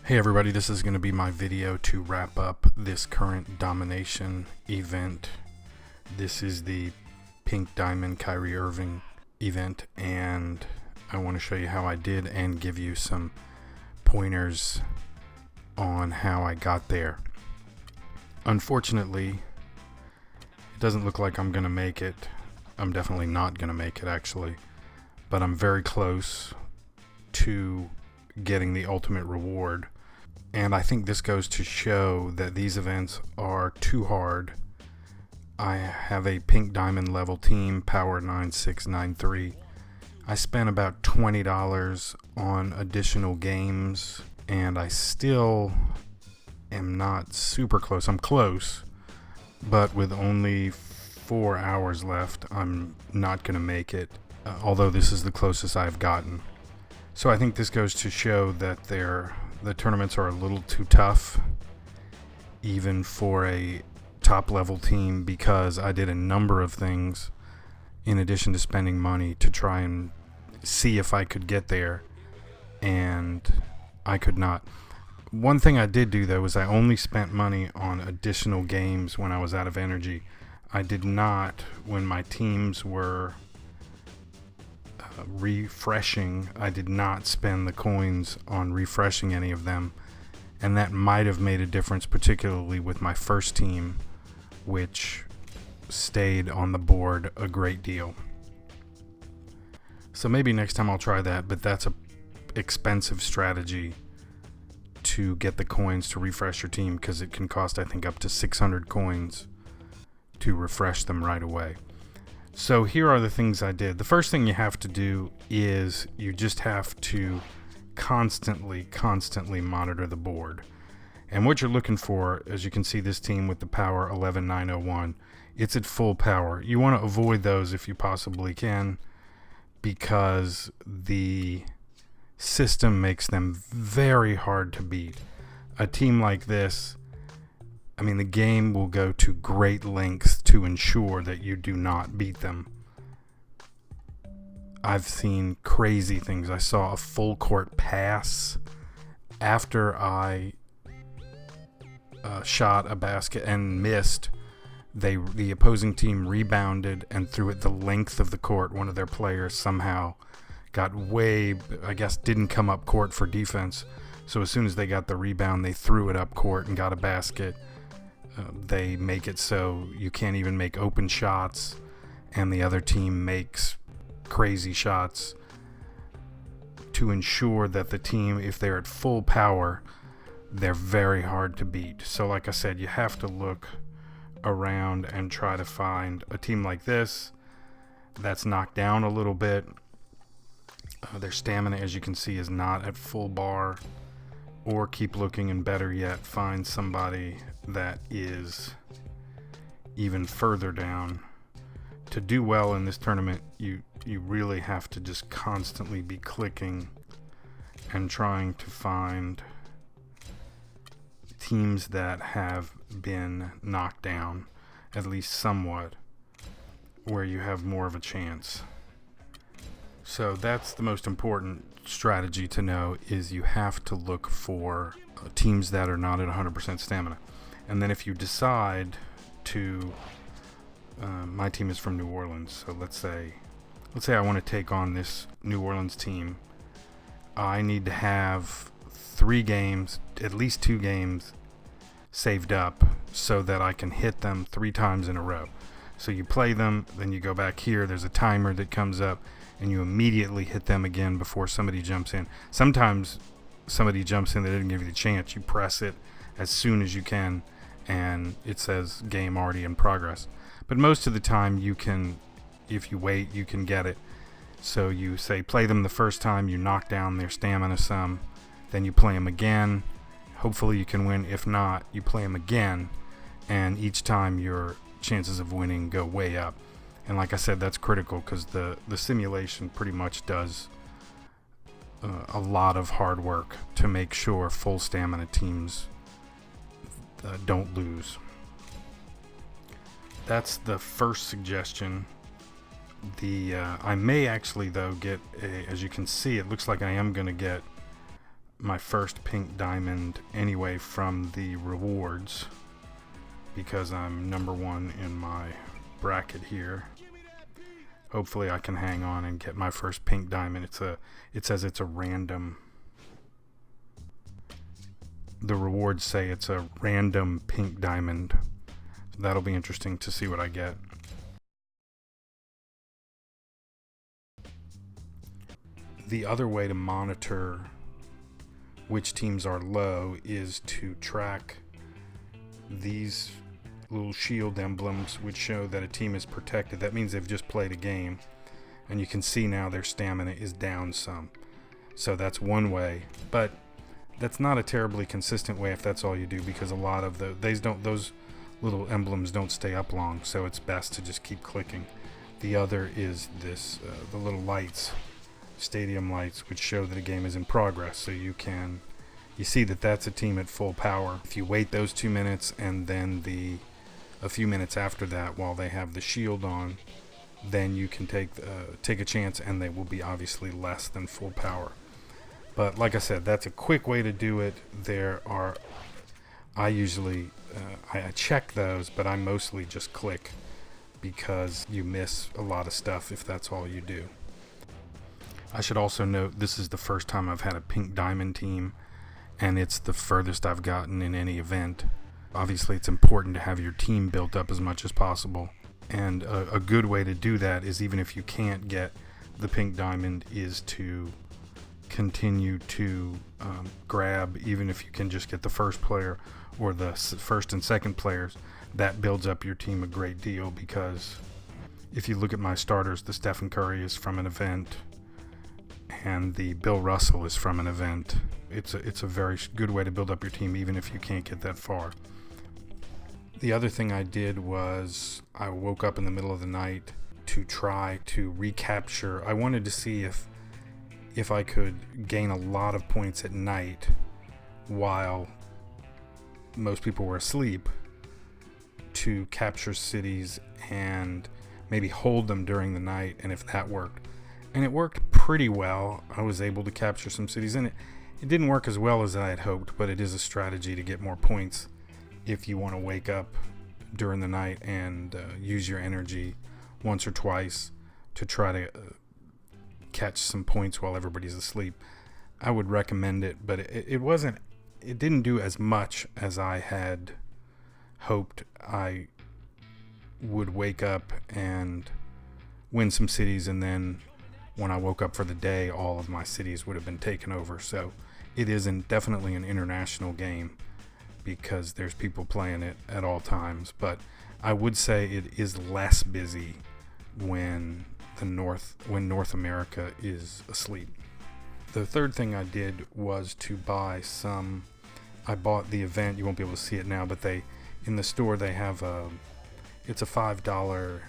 Hey everybody, this is going to be my video to wrap up this current domination event. This is the Pink Diamond Kyrie Irving event, and I want to show you how I did and give you some pointers on how I got there. Unfortunately, it doesn't look like I'm going to make it. I'm definitely not going to make it actually, but I'm very close to getting the ultimate reward. And I think this goes to show that these events are too hard. I have a Pink Diamond level team, Power 9693. I spent about $20 on additional games, and I still am not super close. I'm close, but with only 4 hours left, I'm not going to make it, although this is the closest I've gotten. So I think this goes to show that the tournaments are a little too tough, even for a top level team, because I did a number of things in addition to spending money to try and see if I could get there, and I could not. One thing I did do though was I only spent money on additional games when I was out of energy. I did not when my teams were refreshing. I did not spend the coins on refreshing any of them, and that might have made a difference, particularly with my first team, which stayed on the board a great deal. So maybe next time I'll try that, but that's a expensive strategy to get the coins to refresh your team, because it can cost I think up to 600 coins to refresh them right away. So here are the things I did. The first thing you have to do is you just have to constantly monitor the board. And what you're looking for, as you can see, this team with the power 11901, it's at full power. You want to avoid those if you possibly can, because the system makes them very hard to beat. A team like this, I mean, the game will go to great lengths to ensure that you do not beat them. I've seen crazy things. I saw a full court pass after I shot a basket and missed. The opposing team rebounded and threw it the length of the court. One of their players somehow got I guess didn't come up court for defense. So as soon as they got the rebound, they threw it up court and got a basket. They make it so you can't even make open shots, and the other team makes crazy shots to ensure that the team, if they're at full power, they're very hard to beat. So like I said, you have to look around and try to find a team like this that's knocked down a little bit. Their stamina, as you can see, is not at full bar. Or keep looking, and better yet, find somebody that is even further down. To do well in this tournament, you really have to just constantly be clicking and trying to find teams that have been knocked down, at least somewhat, where you have more of a chance. So that's the most important strategy to know, is you have to look for teams that are not at 100% stamina. And then if you decide to, my team is from New Orleans, so let's say I want to take on this New Orleans team. I need to have 3 games, at least 2 games saved up, so that I can hit them 3 times in a row. So you play them, then you go back here, there's a timer that comes up, and you immediately hit them again before somebody jumps in. Sometimes somebody jumps in, they didn't give you the chance. You press it as soon as you can, and it says game already in progress. But most of the time you can, if you wait, you can get it. So you say play them the first time, you knock down their stamina some, then you play them again. Hopefully you can win. If not, you play them again, and each time your chances of winning go way up. And like I said, that's critical, because the simulation pretty much does a lot of hard work to make sure full stamina teams don't lose. That's the first suggestion. I may actually, though, get as you can see, it looks like I am going to get my first pink diamond anyway from the rewards, because I'm number 1 in my bracket here. Hopefully I can hang on and get my first pink diamond. It says it's a random. The rewards say it's a random pink diamond. That'll be interesting to see what I get. The other way to monitor which teams are low is to track these little shield emblems, which show that a team is protected. That means they've just played a game, and you can see now their stamina is down some. So that's one way, but that's not a terribly consistent way if that's all you do, because a lot of those little emblems don't stay up long, so it's best to just keep clicking. The other is this the little lights, stadium lights, which show that a game is in progress, so you see that that's a team at full power. If you wait those 2 minutes and then a few minutes after that while they have the shield on, then you can take a chance, and they will be obviously less than full power. But like I said, that's a quick way to do it. I usually I check those, but I mostly just click, because you miss a lot of stuff if that's all you do. I should also note this is the first time I've had a pink diamond team, and it's the furthest I've gotten in any event. Obviously, it's important to have your team built up as much as possible, and a good way to do that is, even if you can't get the pink diamond, is to continue to grab, even if you can just get the first player or the first and second players. That builds up your team a great deal, because if you look at my starters, the Stephen Curry is from an event and the Bill Russell is from an event. It's a very good way to build up your team, even if you can't get that far. The other thing I did was I woke up in the middle of the night to try to recapture. I wanted to see if I could gain a lot of points at night while most people were asleep, to capture cities and maybe hold them during the night, and if that worked. And it worked pretty well. I was able to capture some cities, and it didn't work as well as I had hoped, but it is a strategy to get more points if you want to wake up during the night and use your energy once or twice to try to catch some points while everybody's asleep. I would recommend it, but it didn't do as much as I had hoped. I would wake up and win some cities, and then when I woke up for the day, all of my cities would have been taken over. So it is definitely an international game, because there's people playing it at all times. But I would say it is less busy when North America is asleep. The third thing I did was to buy some. I bought the event. You won't be able to see it now, but in the store they have it's a $5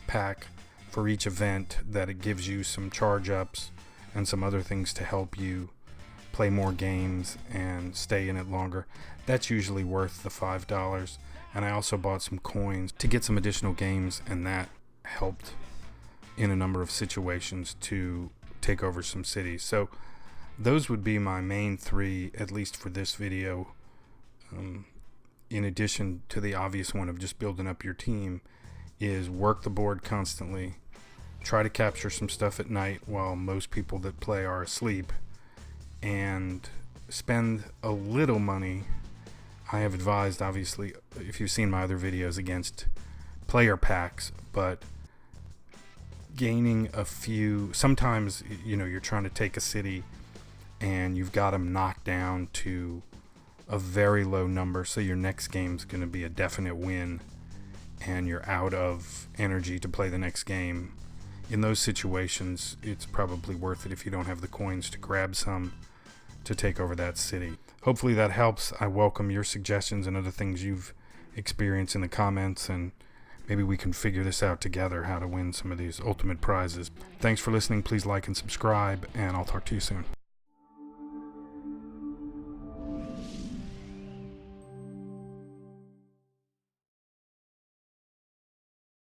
pack for each event, that it gives you some charge ups and some other things to help you play more games and stay in it longer. That's usually worth the $5. And I also bought some coins to get some additional games, and that helped in a number of situations to take over some cities. So those would be my main 3, at least for this video, in addition to the obvious one of just building up your team, is work the board constantly, try to capture some stuff at night while most people that play are asleep, and spend a little money. I have advised, obviously, if you've seen my other videos, against player packs, but gaining a few, sometimes you're trying to take a city and you've got them knocked down to a very low number, so your next game's going to be a definite win and you're out of energy to play the next game. In those situations, it's probably worth it, if you don't have the coins, to grab some to take over that city. Hopefully that helps. I welcome your suggestions and other things you've experienced in the comments, and maybe we can figure this out together, how to win some of these ultimate prizes. Thanks for listening. Please like and subscribe, and I'll talk to you soon.